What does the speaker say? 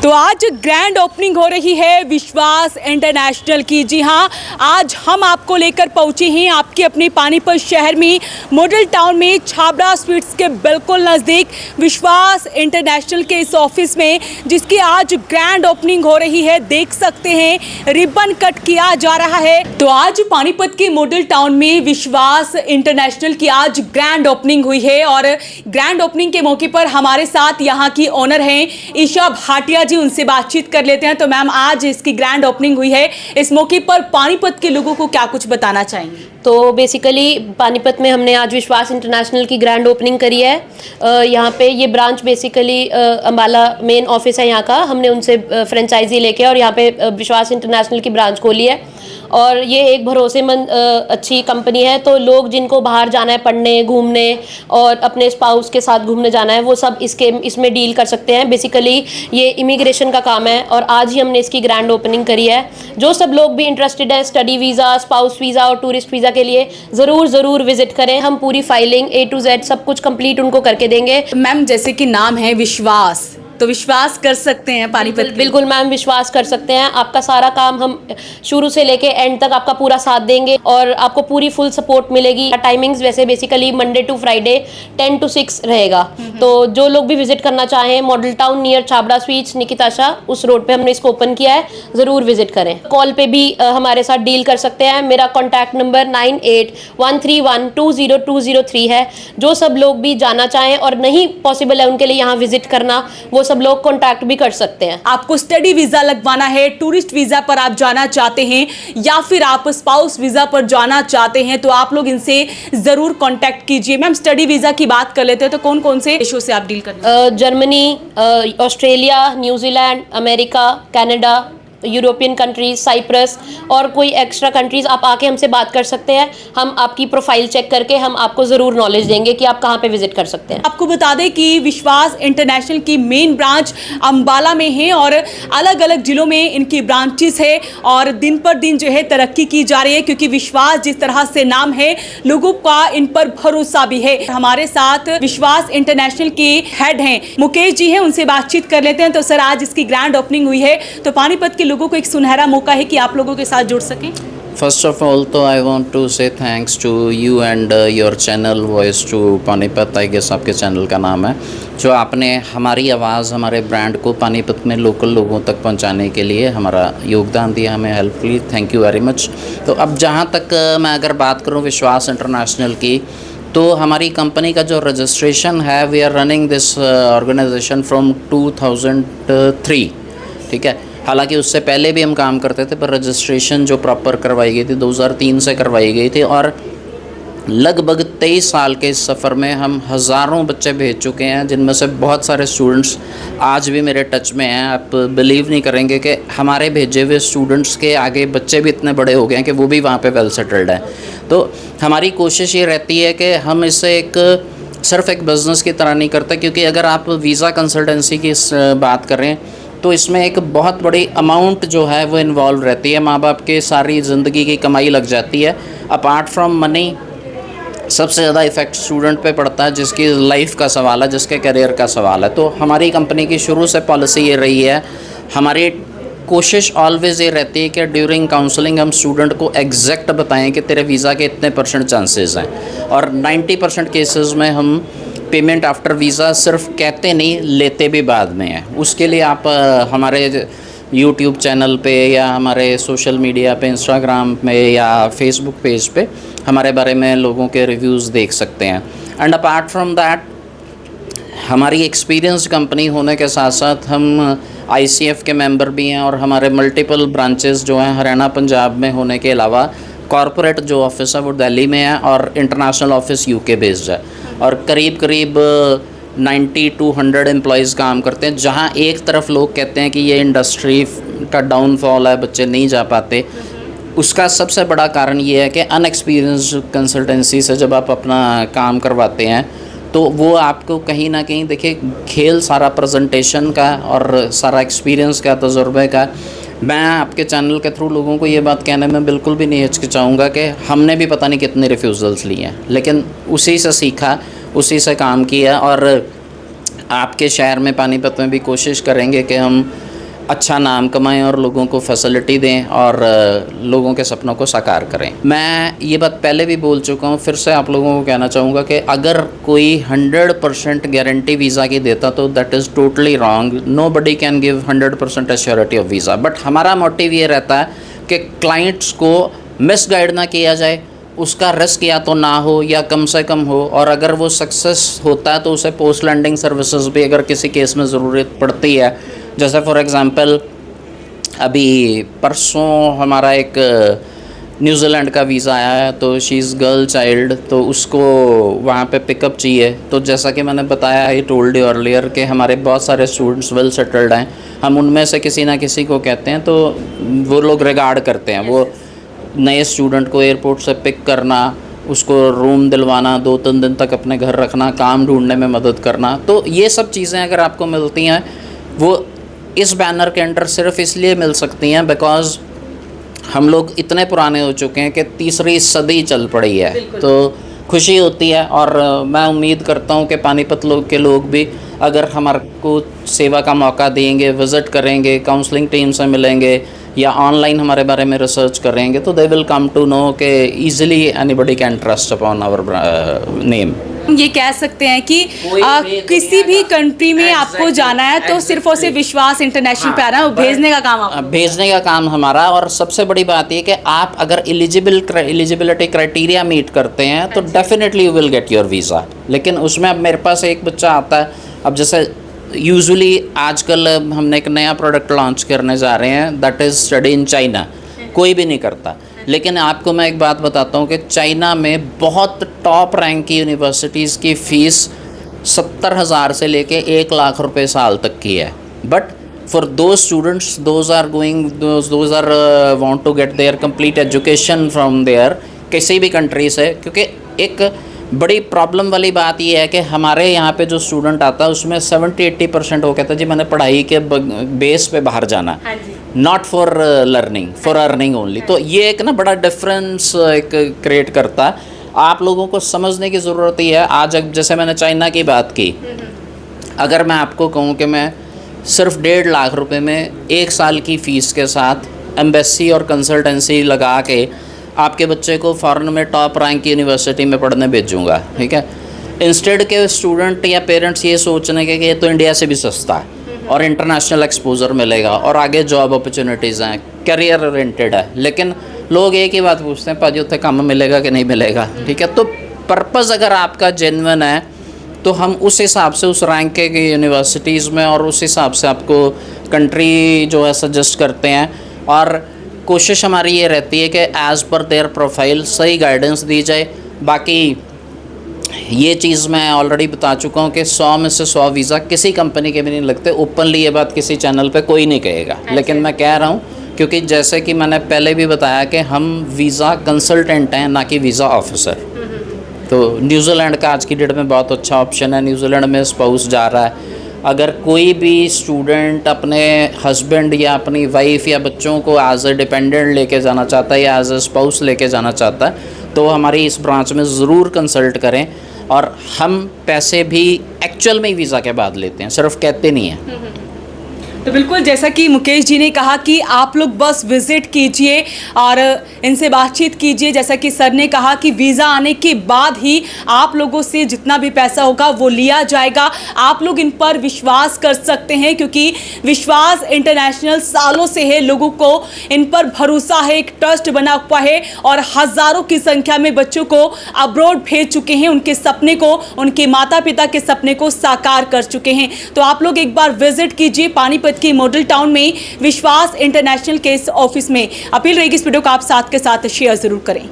तो आज grand opening हो रही है विश्वास इंटरनेशनल की। जी हाँ, आज हम आपको लेकर पहुंचे हैं आपके अपने पानीपत शहर में, मॉडल टाउन में, छाबड़ा स्वीट्स के बिल्कुल नज़दीक विश्वास इंटरनेशनल के इस ऑफिस में, जिसकी आज ग्रैंड ओपनिंग हो रही है। देख सकते हैं रिबन कट किया जा रहा है। तो आज पानीपत के मॉडल टाउन में विश्वास इंटरनेशनल की आज ग्रैंड ओपनिंग हुई है और ग्रैंड ओपनिंग के मौके पर हमारे साथ यहाँ की ओनर हैं ईशा भाटिया जी, उनसे बातचीत कर लेते हैं। तो मैम, आज इसकी ग्रैंड ओपनिंग हुई है, इस मौके पर पानीपत के लोगों को क्या कुछ बताना चाहेंगे? तो बेसिकली पानीपत में हमने आज विश्वास इंटरनेशनल की ग्रैंड ओपनिंग करी है। यहाँ पे ये branch basically Ambala main office है यहाँ का, हमने उनसे फ्रेंचाइजी लेके और यहाँ पे विश्वास इंटरनेशनल की ब्रांच खोली है। और ये एक भरोसेमंद अच्छी कंपनी है, तो लोग जिनको बाहर जाना है पढ़ने, घूमने और अपने स्पाउस के साथ घूमने जाना है, वो सब इसमें डील कर सकते हैं। बेसिकली ये इमिग्रेशन का काम है और आज ही हमने इसकी ग्रैंड ओपनिंग करी है। जो सब लोग भी इंटरेस्टेड है स्टडी वीज़ा, स्पाउस वीज़ा और टूरिस्ट वीज़ा के लिए ज़रूर विजिट करें। हम पूरी फाइलिंग A to Z सब कुछ कंप्लीट उनको करके देंगे। मैम, जैसे कि नाम है विश्वास, तो विश्वास कर सकते हैं पानीपत? बिल्कुल मैम, विश्वास कर सकते हैं। आपका सारा काम हम शुरू से लेके एंड तक आपका पूरा साथ देंगे और आपको पूरी फुल सपोर्ट मिलेगी। टाइमिंग्स वैसे basically Monday to Friday 10 to 6 रहेगा। तो जो लोग भी विजिट करना चाहें, model town near Chhabra sweets निकिताशा, उस रोड पे हमने इसको ओपन किया है, ज़रूर विजिट करें। कॉल पे भी हमारे साथ डील कर सकते हैं। मेरा कॉन्टैक्ट नंबर 9813120203 है। जो सब लोग भी जाना चाहें और नहीं पॉसिबल है उनके लिए यहाँ विजिट करना, वो सब लोग कांटेक्ट भी कर सकते हैं। आपको स्टडी वीजा लगवाना है, टूरिस्ट वीजा पर आप जाना चाहते हैं या फिर आप स्पाउस वीजा पर जाना चाहते हैं, तो आप लोग इनसे जरूर कांटेक्ट कीजिए। मैम, स्टडी वीजा की बात कर लेते हैं, तो कौन कौन से देशों से आप डील करते हैं? Germany, Australia, New Zealand, America, Canada, European countries, Cyprus और कोई एक्स्ट्रा कंट्रीज आप आके हमसे बात कर सकते हैं। हम आपकी प्रोफाइल चेक करके हम आपको ज़रूर नॉलेज देंगे कि आप कहाँ पे विजिट कर सकते हैं। आपको बता दें कि विश्वास इंटरनेशनल की मेन ब्रांच अंबाला में है और अलग अलग जिलों में इनकी ब्रांचेस है और दिन पर दिन जो है तरक्की की जा रही है, क्योंकि विश्वास जिस तरह से नाम है, लोगों का इन पर भरोसा भी है। हमारे साथ विश्वास इंटरनेशनल के हेड हैं मुकेश जी हैं, उनसे बातचीत कर लेते हैं। तो सर, आज इसकी ग्रैंड ओपनिंग हुई है, तो पानीपत के लोगों को एक सुनहरा मौका है कि आप लोगों के साथ जुड़ सकें। First of all, तो I want to say thanks to you and your channel Voice to Panipat, I guess आपके चैनल का नाम है, जो आपने हमारी आवाज़, हमारे ब्रांड को पानीपत में लोकल लोगों तक पहुंचाने के लिए हमारा योगदान दिया, हमें हेल्प की। Thank you very much. तो अब जहां तक मैं अगर बात करूं विश्वास इंटरनेशनल की, तो हमारी कंपनी का जो रजिस्ट्रेशन है, we are running this organisation from 2003, ठीक है। हालांकि उससे पहले भी हम काम करते थे, पर रजिस्ट्रेशन जो प्रॉपर करवाई गई थी 2003 से करवाई गई थी और लगभग 23 साल के इस सफ़र में हम हज़ारों बच्चे भेज चुके हैं, जिनमें से बहुत सारे स्टूडेंट्स आज भी मेरे टच में हैं। आप बिलीव नहीं करेंगे कि हमारे भेजे हुए स्टूडेंट्स के आगे बच्चे भी इतने बड़े हो गए हैं कि वो भी वहाँ पे वेल सेटल्ड हैं। तो हमारी कोशिश ये रहती है कि हम इसे सिर्फ एक बिज़नेस की तरह नहीं करते, क्योंकि अगर आप वीज़ा कंसल्टेंसी की बात करें तो इसमें एक बहुत बड़ी अमाउंट जो है वो इन्वॉल्व रहती है। माँ बाप के सारी ज़िंदगी की कमाई लग जाती है। अपार्ट फ्रॉम मनी, सबसे ज़्यादा इफ़ेक्ट स्टूडेंट पे पड़ता है, जिसकी लाइफ का सवाल है, जिसके करियर का सवाल है। तो हमारी कंपनी की शुरू से पॉलिसी ये रही है, हमारी कोशिश ऑलवेज़ ये रहती है कि ड्यूरिंग काउंसलिंग हम स्टूडेंट को एग्जैक्ट बताएं कि तेरे वीज़ा के इतने % चांसेस हैं, और 90% केसेस में हम पेमेंट आफ्टर वीज़ा सिर्फ कहते नहीं, लेते भी बाद में है। उसके लिए आप हमारे यूट्यूब चैनल पे या हमारे सोशल मीडिया पे, इंस्टाग्राम में या फेसबुक पेज पे हमारे बारे में लोगों के रिव्यूज़ देख सकते हैं। एंड अपार्ट फ्रॉम दैट, हमारी एक्सपीरियंस्ड कंपनी होने के साथ साथ हम ICF के मेंबर भी हैं और हमारे मल्टीपल ब्रांचेस जो हैं हरियाणा, पंजाब में होने के अलावा कॉरपोरेट जो ऑफिस है वो दिल्ली में है और इंटरनेशनल ऑफिस UK बेस्ड है। और करीब 90 to 100 एम्प्लॉयज़ काम करते हैं। जहां एक तरफ लोग कहते हैं कि ये इंडस्ट्री का डाउनफॉल है, बच्चे नहीं जा पाते, उसका सबसे बड़ा कारण ये है कि अनएक्सपीरियंस्ड कंसल्टेंसी से जब आप अपना काम करवाते हैं तो वो आपको कहीं ना कहीं, देखिए, खेल सारा प्रेजेंटेशन का और सारा एक्सपीरियंस का, तजुर्बे का। मैं आपके चैनल के थ्रू लोगों को ये बात कहने में बिल्कुल भी नहीं हिचकिचाऊँगा कि हमने भी पता नहीं कितने रिफ्यूज़ल्स लिए हैं, लेकिन उसी से सीखा, उसी से काम किया। और आपके शहर में पानीपत में भी कोशिश करेंगे कि हम अच्छा नाम कमाएं और लोगों को फैसिलिटी दें और लोगों के सपनों को साकार करें। मैं ये बात पहले भी बोल चुका हूँ, फिर से आप लोगों को कहना चाहूँगा कि अगर कोई 100% गारंटी वीज़ा की देता तो that is totally wrong. Nobody can give 100% assurity of visa. But हमारा मोटिव ये रहता है कि क्लाइंट्स को मिसगाइड ना किया जाए, उसका रिस्क या तो ना हो या कम से कम हो, और अगर वो सक्सेस होता है तो उसे पोस्ट लैंडिंग सर्विसेज भी अगर किसी केस में ज़रूरत पड़ती है, जैसे फॉर एग्ज़ाम्पल अभी परसों हमारा एक न्यूजीलैंड का वीज़ा आया है, तो शी इज़ गर्ल चाइल्ड, तो उसको वहाँ पे पिकअप चाहिए। तो जैसा कि मैंने बताया, आई टोल्ड यू अर्लियर कि हमारे बहुत सारे स्टूडेंट्स वेल सेटल्ड हैं, हम उनमें से किसी ना किसी को कहते हैं तो वो लोग रिगार्ड करते हैं। वो नए स्टूडेंट को एयरपोर्ट से पिक करना, उसको रूम दिलवाना, 2-3 दिन तक अपने घर रखना, काम ढूंढने में मदद करना, तो ये सब चीज़ें अगर आपको मिलती हैं वो इस बैनर के अंडर सिर्फ इसलिए मिल सकती हैं बिकॉज़ हम लोग इतने पुराने हो चुके हैं कि तीसरी सदी चल पड़ी है। तो खुशी होती है, और मैं उम्मीद करता हूँ कि पानीपत के लोग भी अगर हमारे को सेवा का मौका देंगे, विज़िट करेंगे, काउंसलिंग टीम से मिलेंगे या ऑनलाइन हमारे बारे में रिसर्च करेंगे, तो they will come to know कि easily anybody can trust upon our name. ये कह सकते हैं कि किसी भी कंट्री में आपको जाना है तो सिर्फ और सिर्फ विश्वास इंटरनेशनल पे आना है, भेजने का काम आपका। भेजने का काम हमारा। और सबसे बड़ी बात ये कि आप अगर एलिजिबिलिटी क्राइटेरिया मीट करते हैं तो definitely you will get your visa. लेकिन उसमें अब मेरे पास एक बच्चा आता है, अब जैसे यूजुअली आजकल हमने एक नया प्रोडक्ट लॉन्च करने जा रहे हैं, that is study in China. कोई भी नहीं करता, लेकिन आपको मैं एक बात बताता हूँ कि चाइना में बहुत टॉप रैंक की यूनिवर्सिटीज़ की फ़ीस 70,000 से लेके 1 लाख रुपए साल तक की है। But for those students those are want to get their complete education from there किसी भी कंट्री से। क्योंकि एक बड़ी प्रॉब्लम वाली बात यह है कि हमारे यहाँ पे जो स्टूडेंट आता है उसमें 70-80% वो कहता है जी मैंने पढ़ाई के बेस पे बाहर जाना, not for learning, for earning only. तो ये एक ना बड़ा डिफरेंस एक क्रिएट करता है। आप लोगों को समझने की ज़रूरत ही है। आज जैसे मैंने चाइना की बात की, अगर मैं आपको कहूँ कि मैं सिर्फ 1.5 लाख रुपए में 1 साल की फ़ीस के साथ एम्बेसी और कंसल्टेंसी लगा के आपके बच्चे को फॉरेन में टॉप रैंक की यूनिवर्सिटी में पढ़ने भेजूँगा, ठीक है, इंस्टेड के स्टूडेंट या पेरेंट्स ये सोचने के कि ये तो इंडिया से भी सस्ता है और इंटरनेशनल एक्सपोजर मिलेगा और आगे जॉब अपॉर्चुनिटीज़ हैं, करियर ओरिएंटेड है, लेकिन लोग एक ही बात पूछते हैं, भाजी उत्थे काम मिलेगा कि नहीं मिलेगा, ठीक है। तो पर्पज़ अगर आपका जेन्युइन है तो हम उस हिसाब से उस रैंक के यूनिवर्सिटीज़ में और उस हिसाब से आपको कंट्री जो है सजेस्ट करते हैं। और कोशिश हमारी ये रहती है कि एज़ पर देयर प्रोफाइल सही गाइडेंस दी जाए। बाकी ये चीज़ मैं ऑलरेडी बता चुका हूँ कि 100 में से 100 वीज़ा किसी कंपनी के भी नहीं लगते। ओपनली ये बात किसी चैनल पे कोई नहीं कहेगा, लेकिन मैं कह रहा हूँ क्योंकि जैसे कि मैंने पहले भी बताया कि हम वीज़ा कंसल्टेंट हैं, ना कि वीज़ा ऑफिसर। तो न्यूजीलैंड का आज की डेट में बहुत अच्छा ऑप्शन है। न्यूजीलैंड में स्पाउस जा रहा है। अगर कोई भी स्टूडेंट अपने हस्बैंड या अपनी वाइफ या बच्चों को एज ए डिपेंडेंट लेके जाना चाहता है या एज ए स्पाउस लेके जाना चाहता है तो हमारी इस ब्रांच में ज़रूर कंसल्ट करें। और हम पैसे भी एक्चुअल में ही वीज़ा के बाद लेते हैं, सिर्फ कहते नहीं हैं। तो बिल्कुल जैसा कि मुकेश जी ने कहा कि आप लोग बस विज़िट कीजिए और इनसे बातचीत कीजिए। जैसा कि सर ने कहा कि वीज़ा आने के बाद ही आप लोगों से जितना भी पैसा होगा वो लिया जाएगा। आप लोग इन पर विश्वास कर सकते हैं क्योंकि विश्वास इंटरनेशनल सालों से है, लोगों को इन पर भरोसा है, एक ट्रस्ट बना हुआ है और हज़ारों की संख्या में बच्चों को अब्रॉड भेज चुके हैं, उनके सपने को, उनके माता पिता के सपने को साकार कर चुके हैं। तो आप लोग एक बार विजिट कीजिए पानीपत की मॉडल टाउन में विश्वास इंटरनेशनल के ऑफिस में। अपील रहेगी इस वीडियो को आप साथ के साथ शेयर जरूर करें।